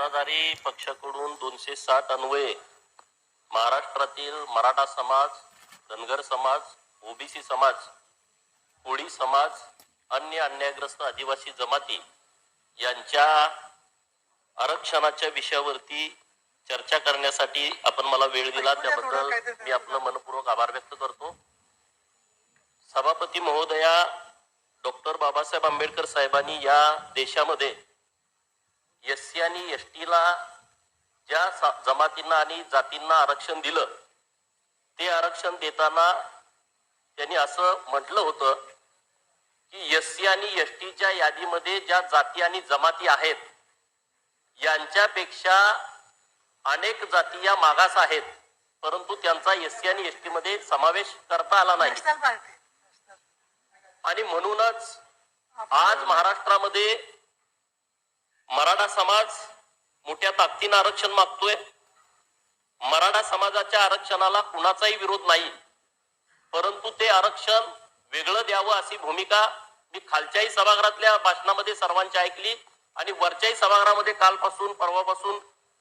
सत्ताधारी पक्षाकडून 260 अन्वये महाराष्ट्रातील मराठा समाज, धनगर समाज, ओबीसी समाज, कोळी समाज, अन्य अन्यायग्रस्त आदिवासी जमाती यांच्या आरक्षणाच्या विषयावरती चर्चा करण्यासाठी आपण मला वेळ दिला त्याबद्दल मी आपलं मनपूर्वक आभार व्यक्त करतो। सभापती महोदया, डॉक्टर बाबासाहेब आंबेडकर साहेबांनी या देशामध्ये एससी आणि एसटीला ज्या जमातींना आणि जातींना आरक्षण दिलं, ते आरक्षण देताना त्यांनी असं म्हटलं होतं की एससी आणि एसटीच्या यादीमध्ये ज्या जाती आणि जमाती आहेत यांच्यापेक्षा अनेक जाती या मागास आहेत, परंतु त्यांचा एससी आणि एसटी मध्ये समावेश करता आला नाही। आणि म्हणूनच आज महाराष्ट्रामध्ये मराठा समाज मोठ्या ताकदीने आरक्षण मागतोय। मराठा समाजाच्या आरक्षणाला कुणाचाही विरोध नाही, परंतु ते आरक्षण वेगळं द्यावं अशी भूमिका मी खालच्याही सभागृहातल्या भाषणामध्ये सर्वांची ऐकली आणि वरच्याही सभागृहामध्ये कालपासून परवापासून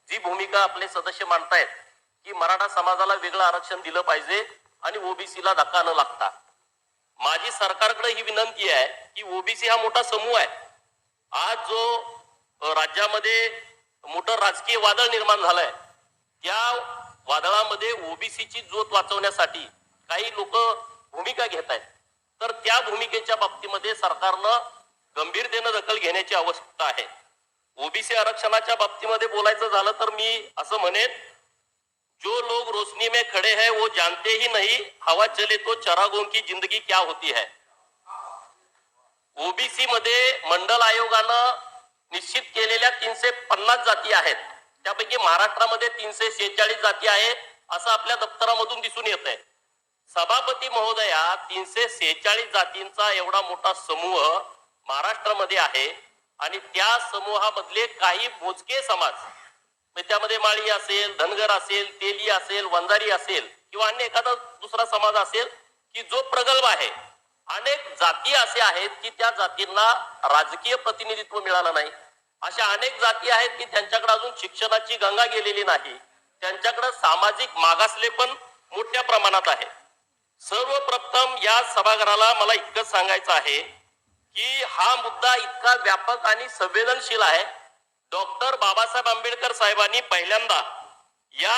जी भूमिका आपले सदस्य मांडतायत की मराठा समाजाला वेगळं आरक्षण दिलं पाहिजे आणि ओबीसीला धक्का न लागता। माझी सरकारकडे ही विनंती आहे की ओबीसी हा मोठा समूह आहे। आज जो राज्यामध्ये मोठं राजकीय वादळ निर्माण झालंय, त्या वादळामध्ये ओबीसीची ज्योत वाचवण्यासाठी काही लोक भूमिका घेत आहेत, तर त्या भूमिकेच्या बाबतीमध्ये सरकारनं गंभीरतेने दखल घेण्याची आवश्यकता आहे। ओबीसी आरक्षणाच्या बाबतीमध्ये बोलायचं झालं तर मी असं म्हणेन, जो लोग रोशनी में खड़े हैं वो जानते ही नहीं हवा चले तो चरागों की जिंदगी क्या होती है। ओबीसी मध्ये मंडल आयोगानं निश्चित केलेल्या 350 जाती आहेत, त्यापैकी महाराष्ट्रामध्ये 346 जाती आहे असं आपल्या दप्तरामधून दिसून येत आहे। सभापती महोदया, 346 जातींचा एवढा मोठा समूह महाराष्ट्रामध्ये आहे आणि त्या समूहामधले काही मोजके समाज, त्यामध्ये माळी असेल, धनगर असेल, तेली असेल, वंजारी असेल किंवा अन्य एखादा दुसरा समाज असेल की जो प्रगल्भ आहे, अनेक जाती असे आहेत की त्या जातींना राजकीय प्रतिनिधित्व मिळालं नाही। अशा अनेक जाती आहेत की त्यांच्याकडे अजून शिक्षणाची गंगा गेलेली नाही, त्यांच्याकडे सामाजिक मागासले पण मोठ्या प्रमाणात आहे। सर्वप्रथम या सभागृहाला मला इतकंच सांगायचं आहे की हा मुद्दा इतका व्यापक आणि संवेदनशील आहे। डॉक्टर बाबासाहेब आंबेडकर साहेबांनी पहिल्यांदा या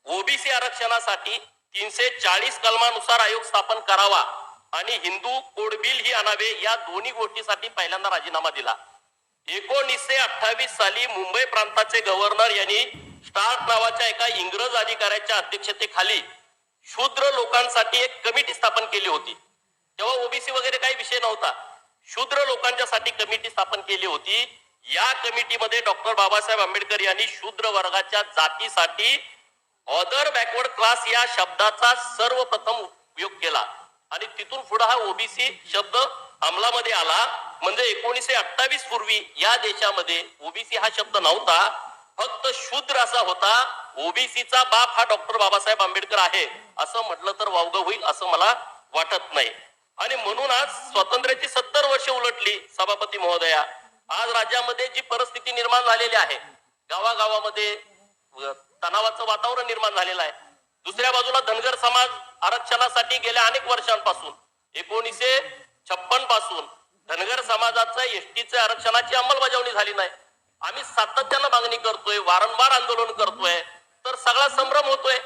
ओबीसी आरक्षणासाठी 340 कलमानुसार आयोग स्थापन करावा आणि हिंदू कोड बिल ही आणावे, या दोन्ही गोष्टीसाठी पहिल्यांदा राजीनामा दिला। 1928 साली मुंबई प्रांताचे गव्हर्नर यांनी स्टार्क नावाच्या एका इंग्रज अधिकाऱ्याच्या अध्यक्षतेखाली शूद्र लोकांसाठी एक कमिटी स्थापन केली होती। तेव्हा ओबीसी वगैरे काही विषय नव्हता, शूद्र लोकांच्यासाठी कमिटी स्थापन केली होती। या कमिटीमध्ये डॉक्टर बाबासाहेब आंबेडकर यांनी शूद्र वर्गाच्या जातीसाठी ऑदर बॅकवर्ड क्लास या शब्दाचा सर्वप्रथम उपयोग केला आणि तिथून पुढे हा ओबीसी शब्द अंमलामध्ये आला। म्हणजे 1928 पूर्वी या देशामध्ये ओबीसी हा शब्द नव्हता, फक्त शूद्र असा होता। ओबीसीचा बाप हा डॉक्टर बाबासाहेब आंबेडकर आहे असं म्हटलं तर वावगं होईल असं मला वाटत नाही। आणि म्हणून आज स्वातंत्र्याची 70 वर्ष उलटली सभापती महोदया, आज राज्यामध्ये जी परिस्थिती निर्माण झालेली आहे, गावागावामध्ये तणावाचं वातावरण निर्माण झालेलं आहे। दुसऱ्या बाजूला धनगर समाज आरक्षणासाठी गेल्या अनेक वर्षांपासून 1956 पासून धनगर समाजाचं एसटीच्या आरक्षणाची अंमलबजावणी झाली नाही। आम्ही सातत्यानं मागणी करतोय, वारंवार आंदोलन करतोय, तर सगळा संभ्रम होतोय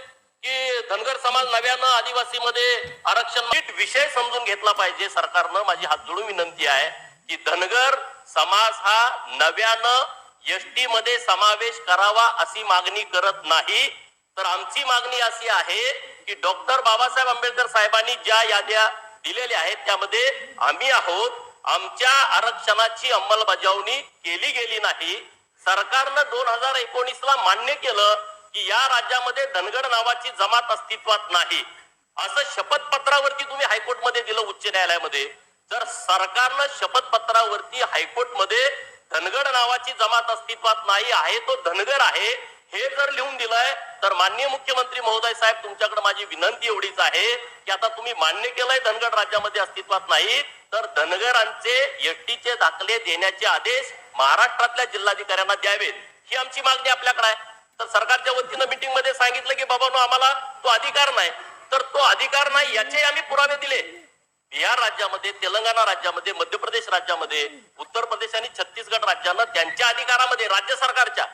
की धनगर समाज नव्यानं आदिवासीमध्ये आरक्षण विषय समजून घेतला पाहिजे सरकारनं। माझी हात जोडून विनंती आहे की धनगर समाज हा नव्यानं एसटी मध्ये समावेश करावा अशी मागणी करत नाही, तर आमची मागणी अशी आहे की डॉक्टर बाबासाहेब आंबेडकर साहेबांनी ज्या याद्या दिलेल्या आहेत त्यामध्ये आम्ही आहोत, आमच्या आरक्षणाची अंमलबजावणी केली गेली नाही। सरकारनं 2019 ला मान्य केलं की या राज्यामध्ये धनगर नावाची जमात अस्तित्वात नाही, असं शपथपत्रावरती तुम्ही हायकोर्टमध्ये दिलं, उच्च न्यायालयामध्ये। जर सरकारनं शपथपत्रावरती हायकोर्टमध्ये धनगर नावाची जमात अस्तित्वात नाही आहे, तो धनगर आहे हे जर लिहून दिलंय, तर माननीय मुख्यमंत्री महोदय साहेब तुमच्याकडे माझी विनंती एवढीच आहे की आता तुम्ही मान्य केलंय धनगर राज्यामध्ये अस्तित्वात नाही, तर धनगरांचे एसटीचे दाखले देण्याचे आदेश महाराष्ट्रातल्या जिल्हाधिकाऱ्यांना द्यावेत ही आमची मागणी आपल्याकडे आहे. तर सरकारच्या वतीनं मीटिंग मध्ये सांगितलं की बाबांनो आम्हाला तो अधिकार नाही, तर तो अधिकार नाही याचे आम्ही पुरावे दिले. बिहार राज्यामध्ये, तेलंगणा राज्यामध्ये, मध्य प्रदेश राज्यामध्ये, उत्तर प्रदेश आणि छत्तीसगड राज्यानं त्यांच्या अधिकारामध्ये राज्य सरकारच्या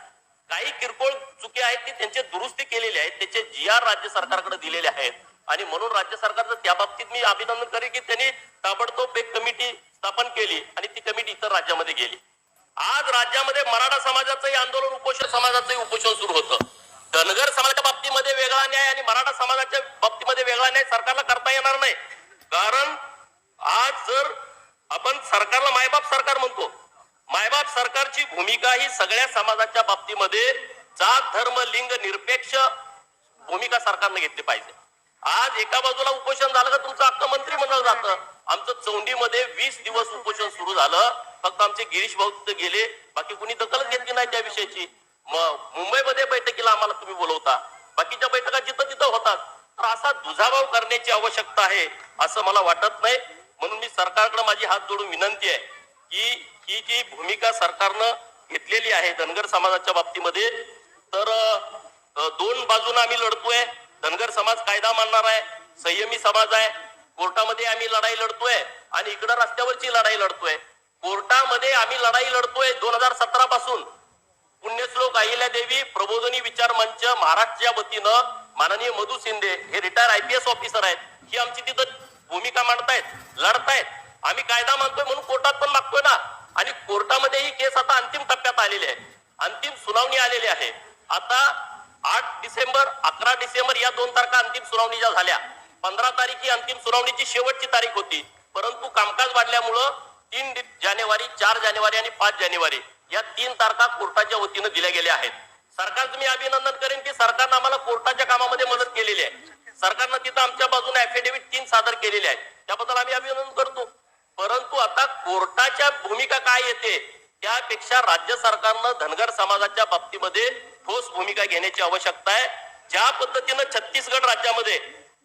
काही किरकोळ चुकी आहेत की त्यांचे दुरुस्ती केलेली आहेत, त्याचे GR राज्य सरकारकडे दिलेले आहेत. आणि म्हणून राज्य सरकारचं त्या बाबतीत मी अभिनंदन करेन की त्यांनी ताबडतोब एक कमिटी स्थापन केली आणि ती कमिटी इतर राज्यामध्ये गेली. आज राज्यामध्ये मराठा समाजाचंही आंदोलन, उपोषण समाजाचंही उपोषण सुरू होतं. धनगर समाजाच्या बाबतीमध्ये वेगळा न्याय आणि मराठा समाजाच्या बाबतीमध्ये वेगळा न्याय सरकारला करता येणार नाही. कारण आज जर आपण सरकारला मायबाप सरकार म्हणतो, मायबाप सरकारची भूमिका ही सगळ्या समाजाच्या बाबतीमध्ये जात धर्म लिंग निरपेक्ष भूमिका सरकारने घेतली पाहिजे. आज एका बाजूला उपोषण झालं का तुमचं अख्खं मंत्रिमंडळ जातं. आमचं चौंडीमध्ये 20 दिवस उपोषण सुरू झालं, फक्त आमचे गिरीश भाऊ तिथे गेले, बाकी कुणी दखलच घेतली नाही त्या विषयाची. मुंबईमध्ये बैठकीला आम्हाला तुम्ही बोलवता, बाकीच्या बैठका जिथं तिथं होतात. तर असा दुजाभाव करण्याची आवश्यकता आहे असं मला वाटत नाही. म्हणून मी सरकारकडे माझी हात जोडून विनंती आहे की ही जी भूमिका सरकारनं घेतलेली आहे धनगर समाजाच्या बाबतीमध्ये, तर दोन बाजूने आम्ही लढतोय. धनगर समाज कायदा मानणार आहे, संयमी समाज आहे. कोर्टामध्ये आम्ही लढाई लढतोय आणि इकडं रस्त्यावरची लढाई लढतोय. कोर्टामध्ये आम्ही लढाई लढतोय 2017 पासून. पुण्यश्लोक अहिल्यादेवी प्रबोधनी विचार मंच महाराष्ट्राच्या वतीनं माननीय मधु शिंदे हे रिटायर IPS ऑफिसर आहेत, ही आमची तिथं भूमिका मांडतायत, लढतायत. आम्ही कायदा मानतोय म्हणून कोर्टात पण मागतोय ना. आणि कोर्टामध्ये ही केस आता अंतिम टप्प्यात आलेली आहे, अंतिम सुनावणी आलेली आहे. आता 8 डिसेंबर 11 डिसेंबर या 2 तारखा अंतिम सुनावणीच्या झाल्या. 15 तारीख ही अंतिम सुनावणीची शेवटची तारीख होती, परंतु कामकाज वाढल्यामुळं 3 जानेवारी 4 जानेवारी आणि 5 जानेवारी या 3 तारखा कोर्टाच्या वतीनं दिल्या गेल्या आहेत. सरकारचं मी अभिनंदन करेन की सरकारनं आम्हाला कोर्टाच्या कामामध्ये मदत केलेली आहे. सरकारनं तिथं आमच्या बाजूने ऍफिडेव्हिट 3 सादर केलेले आहेत, त्याबद्दल आम्ही अभिनंदन करतो. परंतु आता कोर्टाच्या भूमिका काय येते त्यापेक्षा राज्य सरकारनं धनगर समाजाच्या बाबतीमध्ये ठोस भूमिका घेण्याची आवश्यकता आहे. ज्या पद्धतीनं छत्तीसगड राज्यामध्ये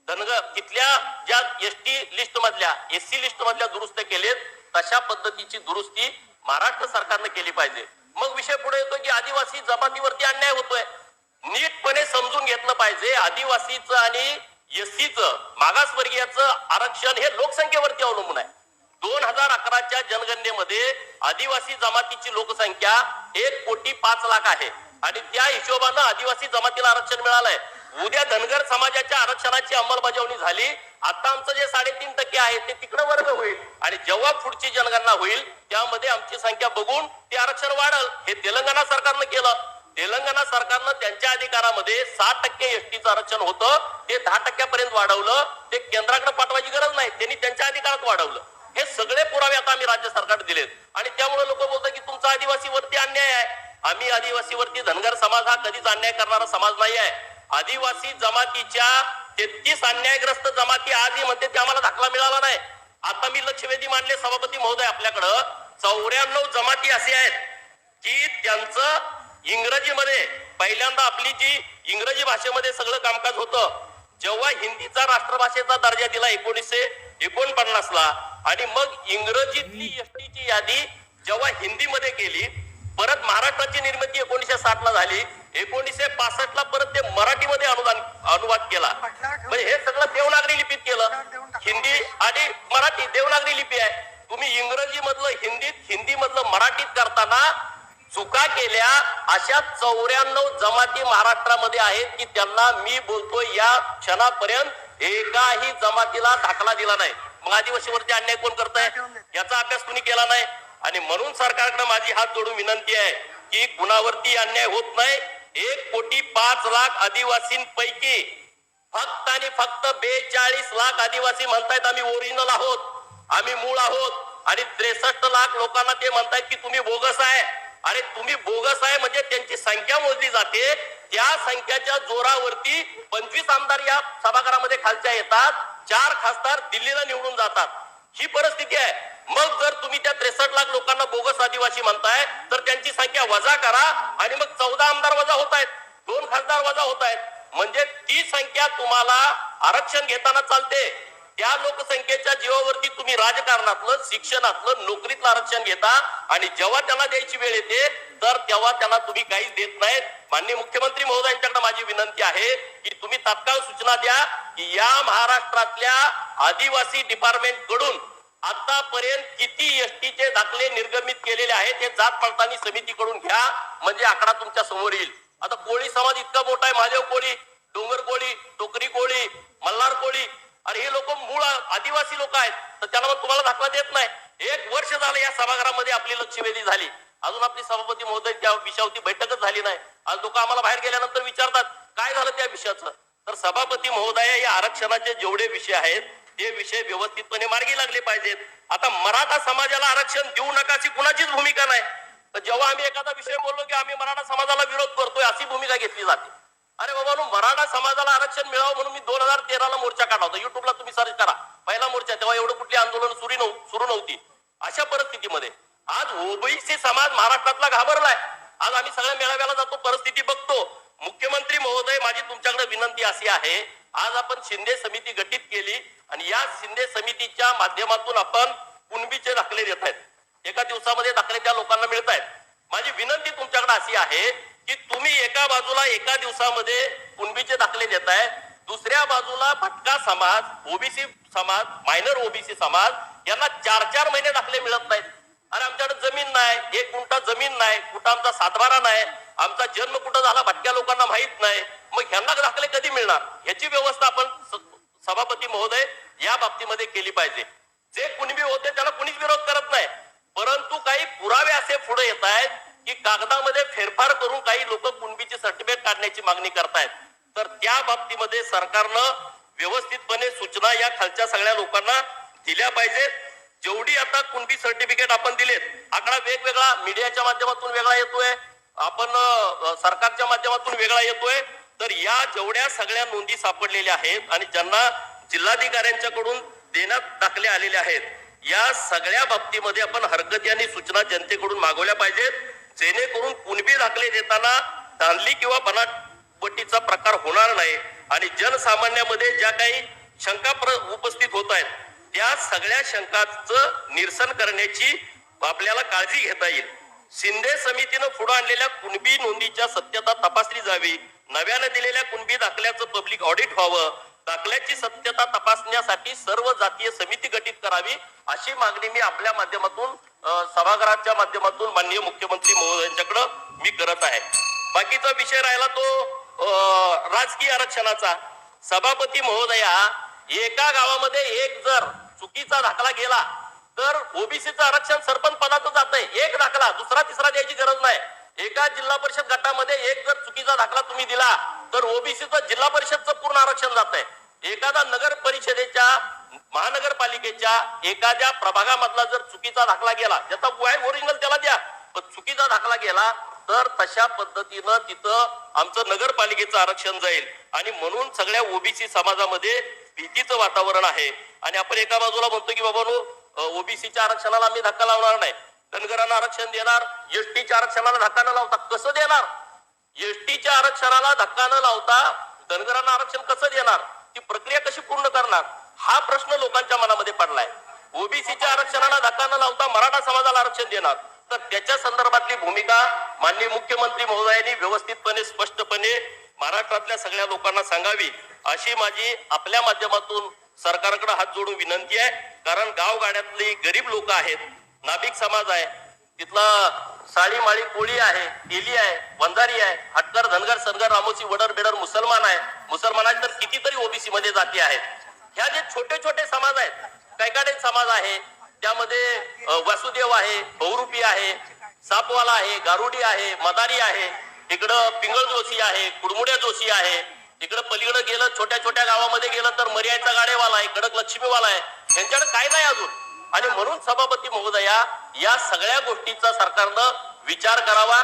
धनगर तिथल्या ज्या ST लिस्ट मधल्या SC लिस्ट मधल्या दुरुस्त्या केलेत, तशा पद्धतीची दुरुस्ती महाराष्ट्र सरकारनं केली पाहिजे. मग विषय पुढे येतो की आदिवासी जमातीवरती अन्याय होतोय. नीटपणे समजून घेतलं पाहिजे. आदिवासीचं आणि SCचं मागासवर्गीयाचं आरक्षण हे लोकसंख्येवरती अवलंबून आहे. 2011च्या जनगणनेमध्ये आदिवासी जमातीची लोकसंख्या 1,05,00,000 आहे आणि त्या हिशोबानं आदिवासी जमातीला आरक्षण मिळालंय. उद्या धनगर समाजाच्या आरक्षणाची अंमलबजावणी झाली, आता आमचं जे 3.5% आहे ते तिकडे वर्ग होईल आणि जेव्हा पुढची जनगणना होईल त्यामध्ये आमची संख्या बघून ते आरक्षण वाढल. हे तेलंगणा सरकारनं केलं. तेलंगणा सरकारनं त्यांच्या अधिकारामध्ये 6% STचं आरक्षण होतं, ते 10% वाढवलं. ते केंद्राकडे पाठवायची गरज नाही, त्यांनी त्यांच्या अधिकारात वाढवलं. हे सगळे पुरावे आता आम्ही राज्य सरकारला दिलेत आणि त्यामुळे लोक बोलतात की तुमचा आदिवासीवरती अन्याय आहे. आम्ही आदिवासीवरती, धनगर समाज हा कधीच अन्याय करणारा समाज नाही आहे. आदिवासी जमातीच्या 33 अन्यायग्रस्त जमाती आजही म्हणते ते आम्हाला दाखला मिळाला नाही. आता मी लक्षवेधी मांडले सभापती महोदय आपल्याकडं 94 जमाती असे आहेत की त्यांचं इंग्रजीमध्ये पहिल्यांदा आपली जी इंग्रजी भाषेमध्ये सगळं कामकाज होतं, जेव्हा हिंदीचा राष्ट्रभाषेचा दर्जा दिला 1949ला आणि मग इंग्रजीतली STची यादी जेव्हा हिंदीमध्ये गेली, परत महाराष्ट्राची निर्मिती 1960ला झाली, 1965ला परत ते मराठीमध्ये अनुवाद केला. म्हणजे हे सगळं देवनागरी लिपीत केलं. हिंदी आणि मराठी देवनागरी लिपी आहे. तुम्ही इंग्रजी मधलं हिंदीत, हिंदी मधलं मराठीत करताना चुका केल्या. अशा 94 जमाती महाराष्ट्रामध्ये आहेत की त्यांना मी बोलतोय या क्षणापर्यंत एकाही जमातीला दाखला दिला नाही. मग आदिवासीवरती अन्याय कोण करताय याचा अभ्यास कुणी केला नाही. आणि म्हणून सरकारकडे माझी हात जोडून विनंती आहे की कुणावरती अन्याय होत नाही. 1,05,00,000 आदिवासींपैकी फक्त आणि फक्त 42 लाख आदिवासी म्हणतायत आम्ही ओरिजिनल आहोत, आम्ही मूळ आहोत आणि 63 लाख लोकांना ते म्हणतायत की तुम्ही बोगस आहे. अरे तुम्ही बोगस आहे म्हणजे त्यांची संख्या मोजली जाते, त्या संख्याच्या जोरावरती 25 आमदार या सभागृहामध्ये खालच्या येतात, 4 खासदार दिल्लीला निवडून जातात. ही परिस्थिती आहे. मग जर तुम्ही त्या 63 लाख लोकांना बोगस आदिवासी म्हणताय तर त्यांची संख्या वजा करा आणि मग 14 आमदार वजा होत आहेत, 2 खासदार वजा होत आहेत. म्हणजे ती संख्या तुम्हाला आरक्षण घेताना चालते. त्या लोकसंख्येच्या जीवावरती तुम्ही राजकारणातलं, शिक्षणातलं, नोकरीतलं आरक्षण घेता आणि जेव्हा त्याला द्यायची वेळ येते तर तेव्हा त्याला तुम्ही काहीच देत नाहीत. माननीय मुख्यमंत्री महोदयांच्याकडे माझी विनंती आहे की तुम्ही तात्काळ सूचना द्या की या महाराष्ट्रातल्या आदिवासी डिपार्टमेंट कडून आतापर्यंत किती एसटीचे दाखले निर्गमित केलेले आहेत हे जात पडताळणी समितीकडून घ्या, म्हणजे आकडा तुमच्या समोर येईल. आता कोळी समाज इतका मोठा आहे, महादेव कोळी, डोंगर कोळी, टोकरी कोळी, मल्हार कोळी, आणि हे लोक मूळ आदिवासी लोक आहेत, तर त्याला तुम्हाला दाखला देत नाही. 1 वर्ष झालं या सभागृहामध्ये आपली लक्षवेधी झाली, अजून आपली सभापती महोदय त्या विषयावरती बैठकच झाली नाही. आज लोक आम्हाला बाहेर गेल्यानंतर विचारतात काय झालं त्या विषयाचं. तर सभापती महोदय, या आरक्षणाचे जेवढे विषय आहेत ते विषय व्यवस्थितपणे मार्गी लागले पाहिजेत. आता मराठा समाजाला आरक्षण देऊ नका अशी कुणाचीच भूमिका नाही. तर जेव्हा आम्ही एखादा विषय बोललो की आम्ही मराठा समाजाला विरोध करतोय अशी भूमिका घेतली जाते. अरे बाबा, मराठा समाजाला आरक्षण मिळावं म्हणून मी 2013ला मोर्चा काढला होता. युट्यूबला तुम्ही सर्च करा, पहिला मोर्चा. तेव्हा एवढं कुठली आंदोलन सुरू नव्हती. अशा परिस्थितीमध्ये आज ओबीसी समाज महाराष्ट्रातला घाबरलाय. आज आम्ही सगळ्या मेळाव्याला जातो, परिस्थिती बघतो. मुख्यमंत्री महोदय, माझी तुमच्याकडे विनंती अशी आहे, आज आपण शिंदे समिती गठीत केली आणि या शिंदे समितीच्या माध्यमातून आपण कुणबीचे दाखले देत आहेत. एका दिवसामध्ये दाखले त्या लोकांना मिळत आहेत. माझी विनंती तुमच्याकडे अशी आहे की तुम्ही एका बाजूला एका दिवसामध्ये कुणबीचे दाखले देताय, दुसऱ्या बाजूला भटका समाज, ओबीसी समाज, मायनर ओबीसी समाज यांना 4-4 महिने दाखले मिळत नाहीत. अरे आमच्याकडे जमीन नाही, 1 गुंठा जमीन नाही, कुठं आमचा सातबारा नाही, आमचा जन्म कुठं झाला भटक्या लोकांना माहित नाही, मग ह्यांना दाखले कधी मिळणार? ह्याची व्यवस्था आपण सभापती महोदय या बाबतीमध्ये केली पाहिजे. जे कुणबी होते त्याला कुणीच विरोध करत नाही, परंतु काही पुरावे असे पुढे येत आहेत की कागदामध्ये फेरफार करून काही लोक कुणबीचे सर्टिफिकेट काढण्याची मागणी करतायत. तर त्या बाबतीमध्ये सरकारनं व्यवस्थितपणे सूचना या खालच्या सगळ्या लोकांना दिल्या पाहिजेत. जेवढी आता कुणबी सर्टिफिकेट आपण दिलेत, आकडा वेगवेगळा मीडियाच्या माध्यमातून वेगळा येतोय, आपण सरकारच्या माध्यमातून वेगळा येतोय. तर या जेवढ्या सगळ्या नोंदी सापडलेल्या आहेत आणि ज्यांना जिल्हाधिकाऱ्यांच्याकडून देण्यात दाखले आलेले आहेत, या सगळ्या बाबतीमध्ये आपण हरकत आणि सूचना जनतेकडून मागवल्या पाहिजेत, जेणेकरून कुणबी दाखले देताना धांदली किंवा बनावटीचा प्रकार होणार नाही आणि जनसामान्यामध्ये ज्या काही शंका उपस्थित होत आहेत त्या सगळ्या शंकांचं निरसन करण्याची आपल्याला काळजी घेता येईल. शिंदे समितीनं पुढे आणलेल्या कुणबी नोंदीच्या सत्यता तपासली जावी, नव्याने दिलेल्या कुणबी दाखल्याचं पब्लिक ऑडिट व्हावं, दाखल्याची सत्यता तपासण्यासाठी सर्व जातीय समिती गठीत करावी, अशी मागणी मी आपल्या माध्यमातून सभागृहाच्या माध्यमातून माननीय मुख्यमंत्री महोदयांच्याकडे मी करत आहे. बाकीचा विषय राहिला तो राजकीय आरक्षणाचा. सभापती महोदया, एका गावामध्ये एक जर चुकीचा दाखला गेला तर ओबीसीचं आरक्षण सरपंच पदातच जातंय. एक दाखला दुसरा तिसरा द्यायची गरज नाही. एका जिल्हा परिषद गटामध्ये एक जर चुकीचा दाखला तुम्ही दिला तर ओबीसीचं जिल्हा परिषदचं पूर्ण आरक्षण जात आहे. एखादा नगर परिषदेच्या, महानगरपालिकेच्या एखाद्या प्रभागामधला जर चुकीचा दाखला गेला, ज्याचा ओरिजिनल त्याला द्या, पण चुकीचा दाखला गेला तर तशा पद्धतीनं तिथं आमचं नगरपालिकेचं आरक्षण जाईल. आणि म्हणून सगळ्या ओबीसी समाजामध्ये भीतीचं वातावरण आहे. आणि आपण एका बाजूला म्हणतो की बाबा ओबीसीच्या आरक्षणाला आम्ही धक्का लावणार नाही, धनगरांना आरक्षण देणार, एसटीच्या आरक्षणाला धक्का न लावता कसं देणार? एसटीच्या आरक्षणाला धक्का न लावता धनगरांना आरक्षण कसं देणार? ती प्रक्रिया कशी पूर्ण करणार? हा प्रश्न लोकांच्या मनामध्ये पडलाय. ओबीसीच्या आरक्षणाला धक्का न लावता मराठा समाजाला आरक्षण देणार, तर त्याच्या संदर्भातली भूमिका माननीय मुख्यमंत्री महोदयांनी व्यवस्थितपणे स्पष्टपणे महाराष्ट्रातल्या सगळ्या लोकांना सांगावी, अशी माझी आपल्या माध्यमातून सरकारकडे हात जोडून विनंती आहे. कारण गावगाड्यातली गरीब लोक आहेत, नाभिक समाज आहे, तिथला साळी माळी कोळी आहे, तेली आहे, वंजारी आहे, हटकर, धनगर, सनगर, रामोसी, वडर, बेडर, मुसलमान आहे. मुसलमानांचे तर कितीतरी ओबीसी मध्ये जाती आहेत. ह्या जे छोटे छोटे समाज आहेत, कैकाडे समाज आहे, त्यामध्ये वासुदेव आहे, बहुरूपी आहे, सापवाला आहे, गारुडी आहे, मदारी आहे, इकडं पिंगळ जोशी आहे, कुडमुड्या जोशी आहे, इकडं पलीकडे गेलं छोट्या छोट्या गावामध्ये गेलं तर मर्याचा गाडेवाला आहे, कडक लक्ष्मीवाला आहे. यांच्याकडे काय नाही अजून. आणि म्हणून सभापती महोदया, या सगळ्या गोष्टीचा सरकारनं विचार करावा.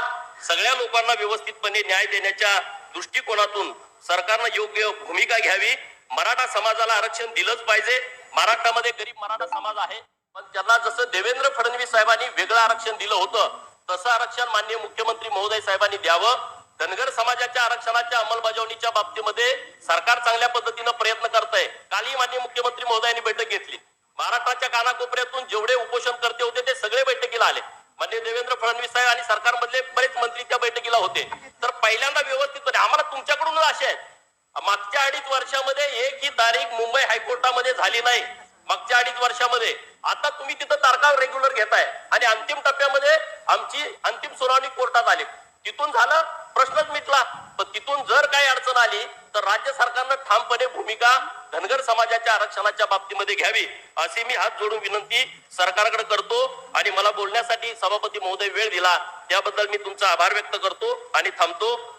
सगळ्या लोकांना व्यवस्थितपणे न्याय देण्याच्या दृष्टिकोनातून सरकारनं योग्य भूमिका घ्यावी. मराठा समाजाला आरक्षण दिलंच पाहिजे. महाराष्ट्रामध्ये गरीब मराठा समाज आहे, पण त्यांना जसं देवेंद्र फडणवीस साहेबांनी वेगळं आरक्षण दिलं होतं तसं आरक्षण माननीय मुख्यमंत्री महोदय साहेबांनी द्यावं. धनगर समाजाच्या आरक्षणाच्या अंमलबजावणीच्या बाबतीमध्ये सरकार चांगल्या पद्धतीनं प्रयत्न करत आहे. कालही माननीय मुख्यमंत्री महोदयांनी बैठक घेतली. महाराष्ट्राच्या कानाकोपऱ्यातून जेवढे उपोषणकर्ते होते ते सगळे बैठकीला आले. माननीय देवेंद्र फडणवीस साहेब आणि सरकारमधले बरेच मंत्री त्या बैठकीला होते. तर पहिल्यांदा व्यवस्थितपणे आम्हाला तुमच्याकडूनच आशा आहेत. मागच्या 2.5 वर्षामध्ये एकही तारीख मुंबई हायकोर्टामध्ये झाली नाही. मागच्या 2.5 वर्षामध्ये आता तुम्ही तिथं तारखा रेग्युलर घेताय आणि अंतिम टप्प्यामध्ये आमची अंतिम सुनावणी कोर्टात आली. तिथून झालं, प्रश्नच मिटला. पण तिथून जर काही अडचण आली तर राज्य सरकारनं ठामपणे भूमिका धनगर समाजाच्या आरक्षणाच्या बाबतीमध्ये घ्यावी अशी मी हात जोडून विनंती सरकारकडे करतो. आणि मला बोलण्यासाठी सभापती महोदय वेळ दिला त्याबद्दल मी तुमचा आभार व्यक्त करतो आणि थांबतो.